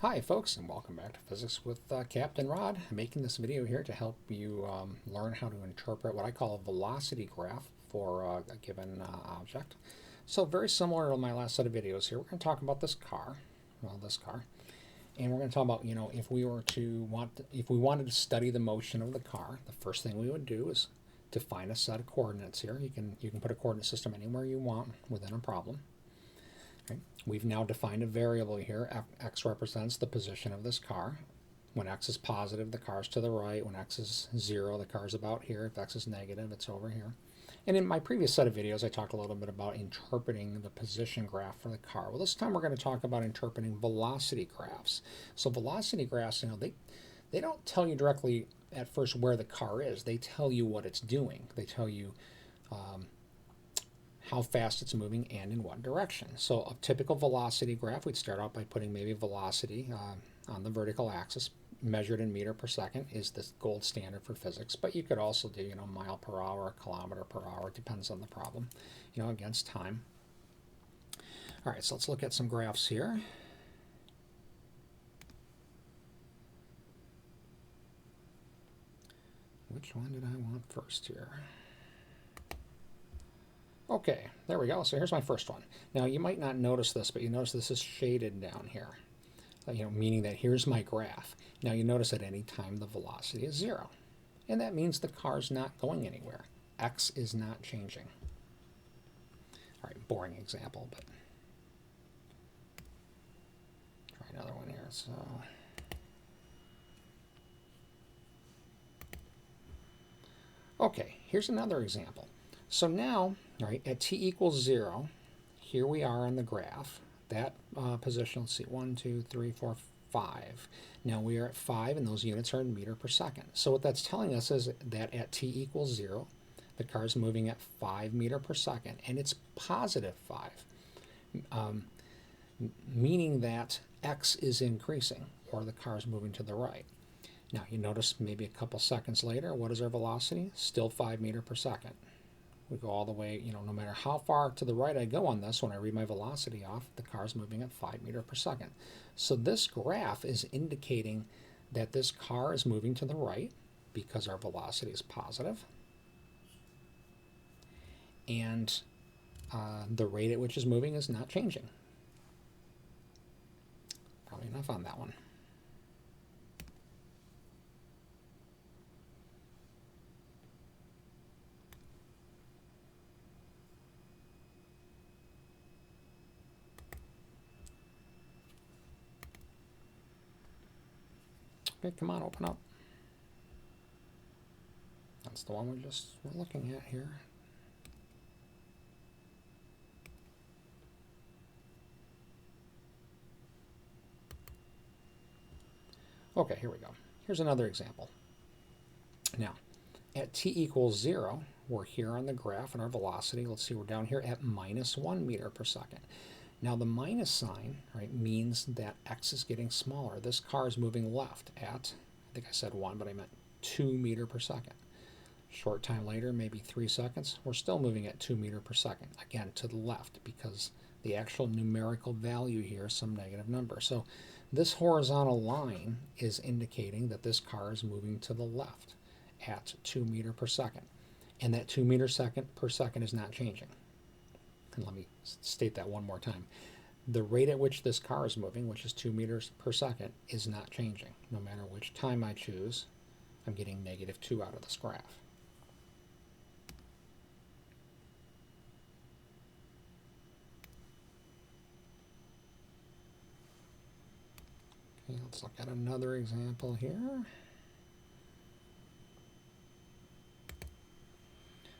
Hi folks, and welcome back to Physics with Captain Rod. I'm making this video here to help you learn how to interpret what I call a velocity graph for a given object. So very similar to my last set of videos here, we're going to talk about this car, and we're going to talk about, if we wanted to study the motion of the car, the first thing we would do is define a set of coordinates here. You can put a coordinate system anywhere you want within a problem. Okay. We've now defined a variable here. X represents the position of this car. When x is positive, the car's to the right. When x is 0, the car's about here. If x is negative, it's over here. And in my previous set of videos, I talked a little bit about interpreting the position graph for the car. Well, this time we're going to talk about interpreting velocity graphs. So velocity graphs, they don't tell you directly at first where the car is. They tell you what it's doing. They tell you how fast it's moving and in what direction. So a typical velocity graph, we'd start out by putting maybe velocity on the vertical axis, measured in meter per second is the gold standard for physics, but you could also do, mile per hour, kilometer per hour, it depends on the problem, against time. All right, so let's look at some graphs here. Which one did I want first here? Okay, there we go. So here's my first one. Now you might not notice this, but you notice this is shaded down here, meaning that here's my graph. Now you notice at any time the velocity is 0. And that means the car's not going anywhere. X is not changing. All right, boring example, but try another one here. So okay, here's another example. So now, right, at t equals 0, here we are on the graph. That position, let's see, 1, 2, 3, 4, 5. Now we are at 5, and those units are in meter per second. So what that's telling us is that at t equals 0, the car is moving at 5 meter per second, and it's positive 5, meaning that x is increasing, or the car is moving to the right. Now you notice maybe a couple seconds later, what is our velocity? Still 5 meter per second. We go all the way, no matter how far to the right I go on this, when I read my velocity off, the car's moving at 5 meter per second. So this graph is indicating that this car is moving to the right because our velocity is positive. And the rate at which it's moving is not changing. Probably enough on that one. Okay, come on, open up. That's the one we're looking at here. Okay, here we go. Here's another example. Now, at t equals 0, we're here on the graph, and our velocity, let's see, we're down here at minus 1 meter per second. Now the minus sign, right, means that x is getting smaller. This car is moving left at, I think I said 1, but I meant 2 meter per second. Short time later, maybe 3 seconds, we're still moving at 2 meter per second. Again, to the left, because the actual numerical value here is some negative number. So this horizontal line is indicating that this car is moving to the left at 2 meter per second. And that 2 meter per second is not changing. And let me state that one more time. The rate at which this car is moving, which is 2 meters per second, is not changing. No matter which time I choose, I'm getting -2 out of this graph. Okay, let's look at another example here.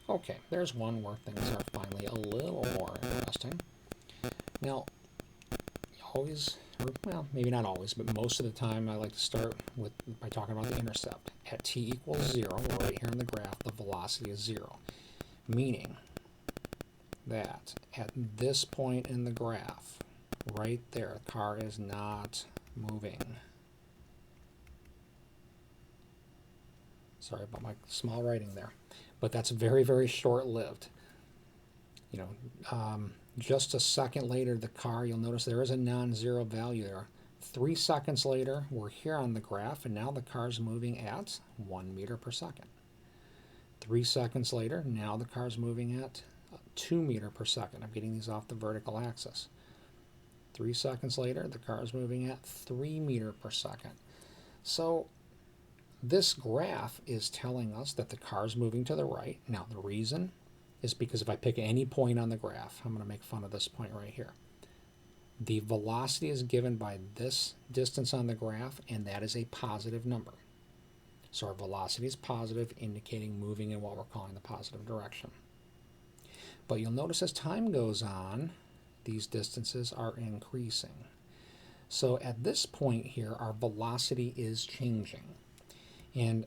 Okay, there's one where things are finally a little more interesting. Now, always, or well, maybe not always, but most of the time I like to start by talking about the intercept. At t equals 0, we're right here in the graph, the velocity is 0, meaning that at this point in the graph, right there, the car is not moving. Sorry about my small writing there. But that's very, very short-lived. Just a second later, the car, you'll notice there is a non-zero value there. 3 seconds later, we're here on the graph, and now the car's moving at 1 meter per second. 3 seconds later, now the car's moving at 2 meter per second. I'm getting these off the vertical axis. 3 seconds later, the car is moving at 3 meter per second. So this graph is telling us that the car is moving to the right. Now the reason is because if I pick any point on the graph, I'm going to make fun of this point right here. The velocity is given by this distance on the graph, and that is a positive number. So our velocity is positive, indicating moving in what we're calling the positive direction. But you'll notice as time goes on, these distances are increasing. So at this point here, our velocity is changing. And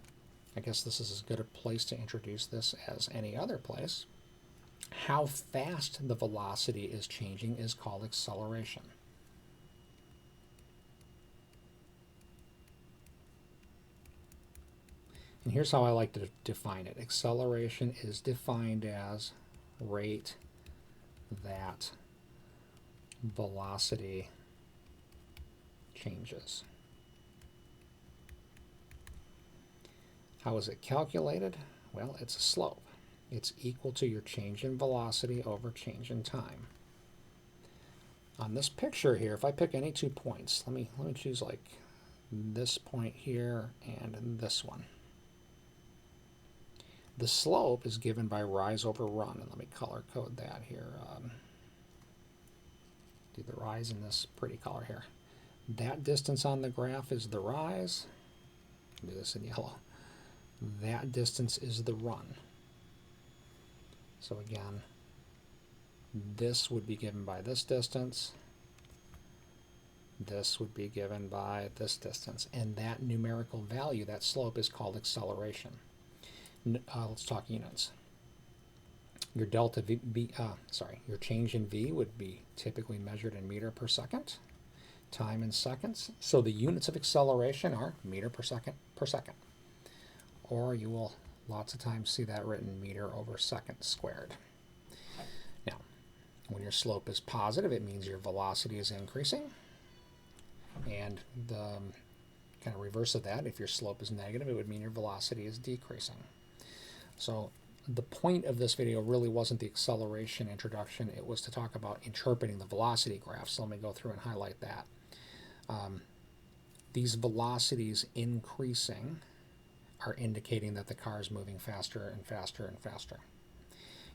I guess this is as good a place to introduce this as any other place. How fast the velocity is changing is called acceleration. And here's how I like to define it. Acceleration is defined as rate that velocity changes. How is it calculated? Well, it's a slope. It's equal to your change in velocity over change in time. On this picture here, if I pick any 2 points, let me choose like this point here and this one. The slope is given by rise over run, and let me color code that here. Do the rise in this pretty color here. That distance on the graph is the rise. Do this in yellow. That distance is the run. So again, this would be given by this distance. This would be given by this distance. And that numerical value, that slope, is called acceleration. Let's talk units. Your delta your change in V would be typically measured in meter per second, time in seconds. So the units of acceleration are meter per second, or you will lots of times see that written meter over second squared. Now, when your slope is positive, it means your velocity is increasing, and the kind of reverse of that, if your slope is negative, it would mean your velocity is decreasing. So the point of this video really wasn't the acceleration introduction. It was to talk about interpreting the velocity graph. So let me go through and highlight that. These velocities increasing are indicating that the car is moving faster and faster and faster.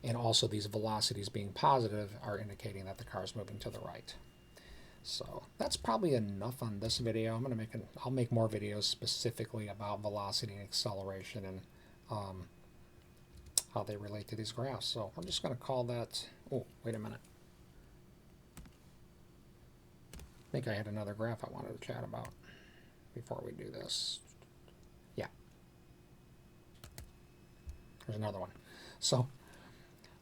And also these velocities being positive are indicating that the car is moving to the right. So that's probably enough on this video. I'll make more videos specifically about velocity and acceleration and how they relate to these graphs. So I'm just going to call that, oh, wait a minute. I think I had another graph I wanted to chat about before we do this. Yeah. There's another one. So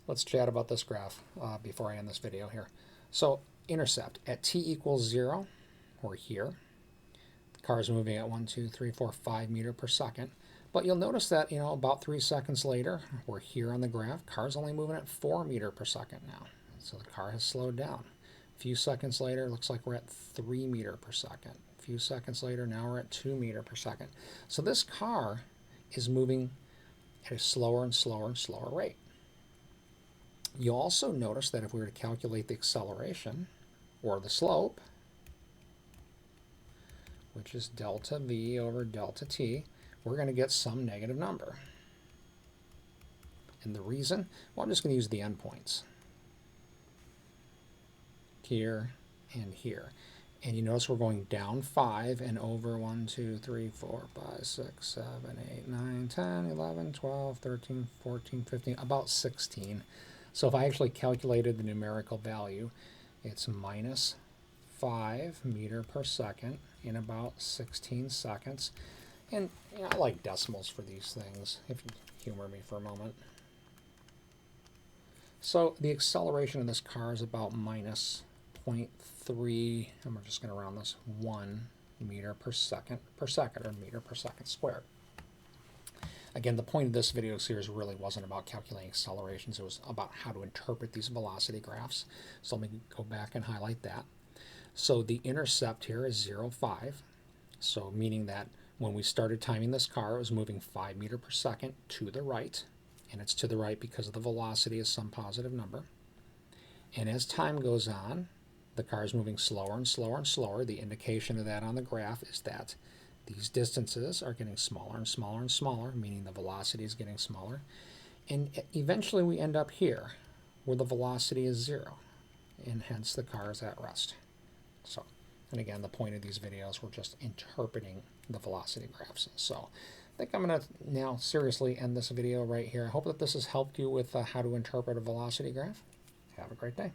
let's chat about this graph before I end this video here. So intercept at t equals 0, we're here. The car is moving at 1, 2, 3, 4, 5 meter per second. But you'll notice that, about 3 seconds later, we're here on the graph. Car's only moving at 4 meter per second now. So the car has slowed down. A few seconds later, it looks like we're at 3 meter per second. A few seconds later, now we're at 2 meter per second. So this car is moving at a slower and slower and slower rate. You'll also notice that if we were to calculate the acceleration, or the slope, which is delta V over delta T, we're going to get some negative number. And the reason? Well, I'm just going to use the endpoints. Here and here. And you notice we're going down 5 and over 1, 2, 3, 4, 5, 6, 7, 8, 9, 10, 11, 12, 13, 14, 15, about 16. So if I actually calculated the numerical value, it's minus 5 meter per second in about 16 seconds. And I like decimals for these things, if you humor me for a moment. So the acceleration of this car is about minus 0.3, and we're just going to round this, 1 meter per second, or meter per second squared. Again, the point of this video series really wasn't about calculating accelerations. It was about how to interpret these velocity graphs. So let me go back and highlight that. So the intercept here is 0, 5. So meaning that when we started timing this car, it was moving 5 meters per second to the right. And it's to the right because of the velocity is some positive number. And as time goes on, the car is moving slower and slower and slower. The indication of that on the graph is that these distances are getting smaller and smaller and smaller, meaning the velocity is getting smaller. And eventually we end up here, where the velocity is 0, and hence the car is at rest. So, and again, the point of these videos, we're just interpreting the velocity graphs. So I think I'm going to now seriously end this video right here. I hope that this has helped you with how to interpret a velocity graph. Have a great day.